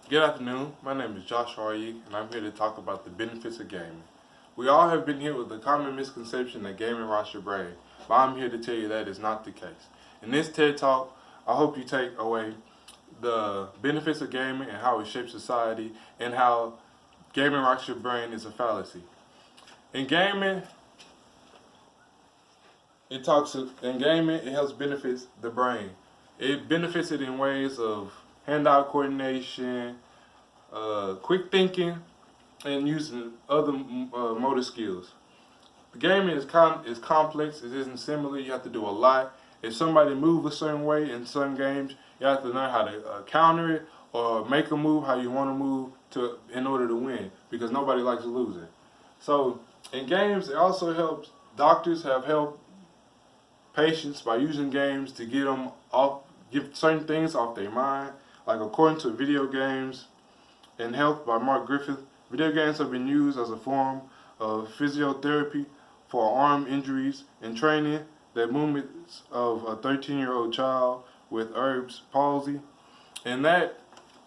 Good afternoon. My name is Josh Haryig, and I'm here to talk about the benefits of gaming. We all have been hit with the common misconception that gaming rots your brain, but I'm here to tell you that is not the case. In this TED Talk, I hope you take away the benefits of gaming and how it shapes society, and how gaming rots your brain is a fallacy. In gaming, it helps benefits the brain. It benefits it in ways of hand-eye coordination, quick thinking, and using other motor skills. The game is complex. It isn't similar. You have to do a lot. If somebody moves a certain way in some games, you have to learn how to counter it or make a move how you want to move to in order to win, because nobody likes losing. So in games, it also helps. Doctors have helped patients by using games to get certain things off their mind. Like according to Video Games and Health by Mark Griffith, video games have been used as a form of physiotherapy for arm injuries and training the movements of a 13-year-old child with Erb's palsy. And that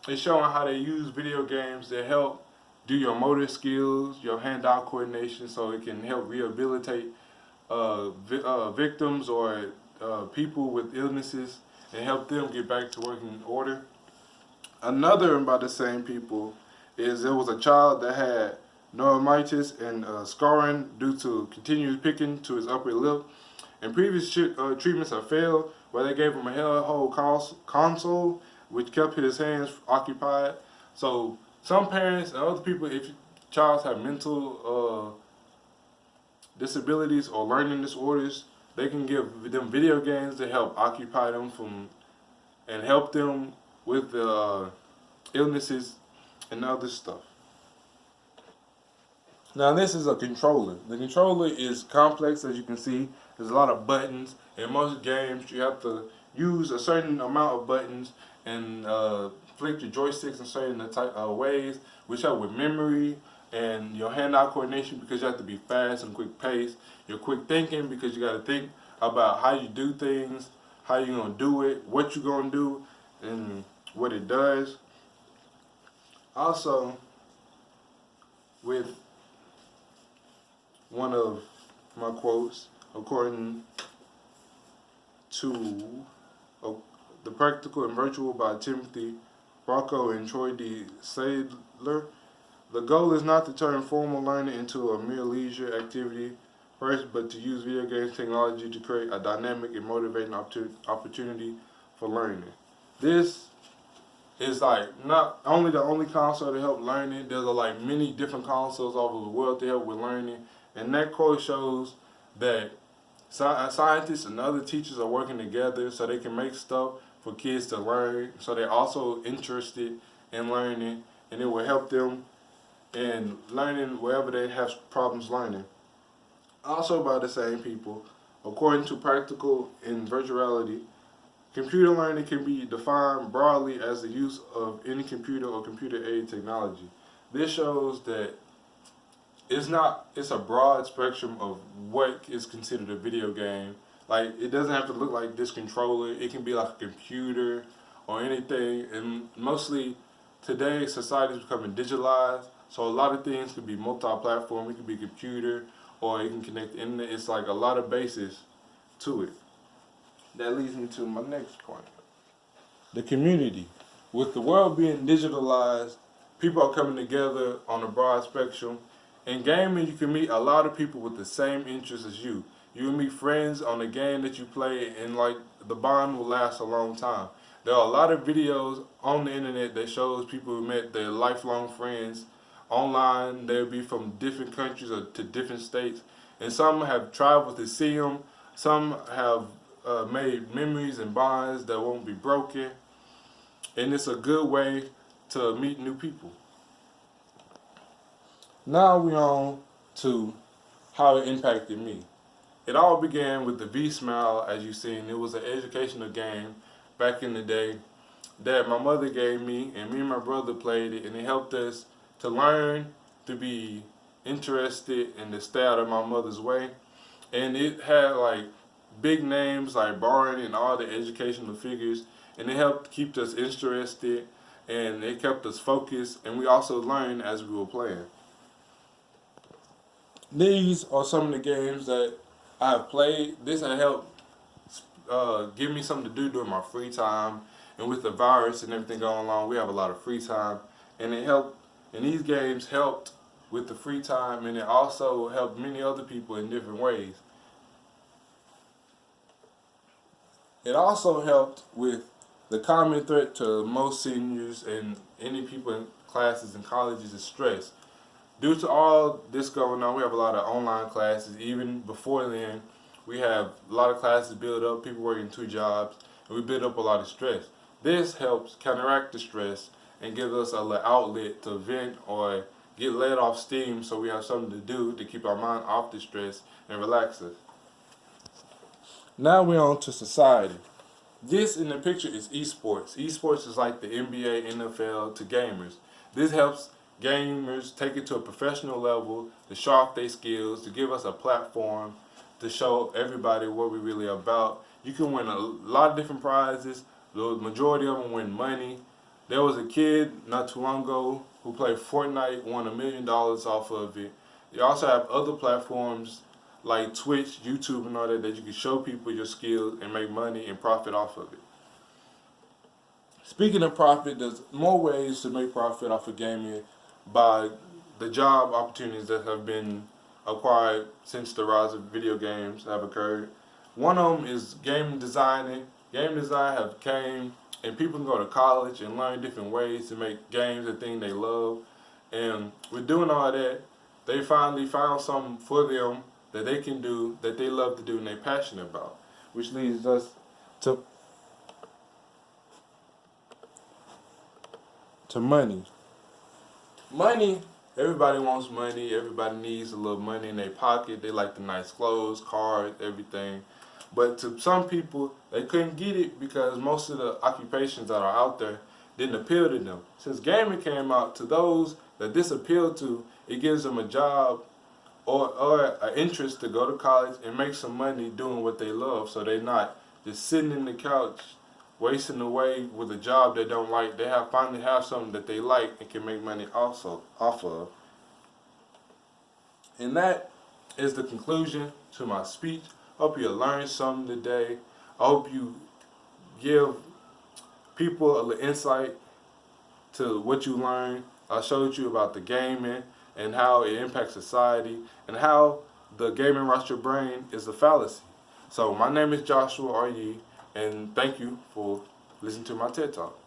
is showing how they use video games to help do your motor skills, your hand-eye coordination, so it can help rehabilitate victims or people with illnesses and help them get back to working in order. Another by the same people is there was a child that had neuromyelitis and scarring due to continuous picking to his upper lip. And previous treatments have failed, where they gave him a whole console, which kept his hands occupied. So some parents and other people, if child have mental disabilities or learning disorders, they can give them video games to help occupy them from and help them with illnesses and other stuff. Now this is a controller. The controller is complex, as you can see. There's a lot of buttons. In most games, you have to use a certain amount of buttons and flick your joysticks in certain ways, which help with memory and your hand-eye coordination, because you have to be fast and quick pace. Your quick thinking, because you got to think about how you do things, how you're gonna do it, what you're gonna do, and what it does. Also, with one of my quotes, according to The Practical and Virtual by Timothy Brocco and Troy D. Sadler, the goal is not to turn formal learning into a mere leisure activity first, but to use video games technology to create a dynamic and motivating opportunity for learning. This is like not only the only console to help learning. There's like many different consoles all over the world to help with learning, and that quote shows that scientists and other teachers are working together so they can make stuff for kids to learn. So they're also interested in learning, and it will help them in learning wherever they have problems learning. Also by the same people, according to Practical in Virtuality, computer learning can be defined broadly as the use of any computer or computer-aided technology. This shows that it's a broad spectrum of what is considered a video game. Like, it doesn't have to look like this controller. It can be like a computer or anything. And mostly today, society is becoming digitalized. So a lot of things can be multi-platform. It can be a computer or it can connect the internet. It's like a lot of bases to it. That leads me to my next point. The community. With the world being digitalized, people are coming together on a broad spectrum. In gaming, you can meet a lot of people with the same interests as you. You will meet friends on the game that you play, and like the bond will last a long time. There are a lot of videos on the internet that shows people who met their lifelong friends online. They'll be from different countries or to different states, and some have traveled to see them. Some have made memories and bonds that won't be broken, and it's a good way to meet new people. Now we on to how it impacted me. It all began with the V Smile, as you seen. It was an educational game back in the day that my mother gave me, and me and my brother played it, and it helped us to learn, to be interested, and to stay out of my mother's way. And it had like big names like Barney and all the educational figures, and it helped keep us interested and it kept us focused, and we also learned as we were playing. These are some of the games that I have played. This has helped give me something to do during my free time. And with the virus and everything going on, we have a lot of free time, and it helped. And these games helped with the free time, and it also helped many other people in different ways. It also helped with the common threat to most seniors and any people in classes and colleges is stress. Due to all this going on, we have a lot of online classes. Even before then, we have a lot of classes build up, people working 2 jobs, and we build up a lot of stress. This helps counteract the stress and gives us an outlet to vent or get let off steam so we have something to do to keep our mind off the stress and relax us. Now we're on to society. This in the picture is esports. Esports is like the NBA, NFL to gamers. This helps gamers take it to a professional level to show off their skills, to give us a platform to show everybody what we're really about. You can win a lot of different prizes. The majority of them win money. There was a kid not too long ago who played Fortnite, won $1 million off of it. You also have other platforms like Twitch, YouTube, and all that you can show people your skills and make money and profit off of it. Speaking of profit, there's more ways to make profit off of gaming by the job opportunities that have been acquired since the rise of video games have occurred. One of them is game designing. Game design have came and people can go to college and learn different ways to make games and things they love. And with doing all that, they finally found something for them that they can do, that they love to do and they're passionate about, which leads us to money. Money, everybody wants money, everybody needs a little money in their pocket, they like the nice clothes, cars, everything. But to some people, they couldn't get it because most of the occupations that are out there didn't appeal to them. Since gaming came out, to those that this appealed to, it gives them a job or an interest to go to college and make some money doing what they love, so they're not just sitting in the couch wasting away with a job they don't like. They finally have something that they like and can make money also off of. And that is the conclusion to my speech. Hope you learned something today. I hope you give people a little insight to what you learned. I showed you about the gaming and how it impacts society and how the gaming rots your brain is a fallacy. So my name is Joshua R.E. and thank you for listening to my TED Talk.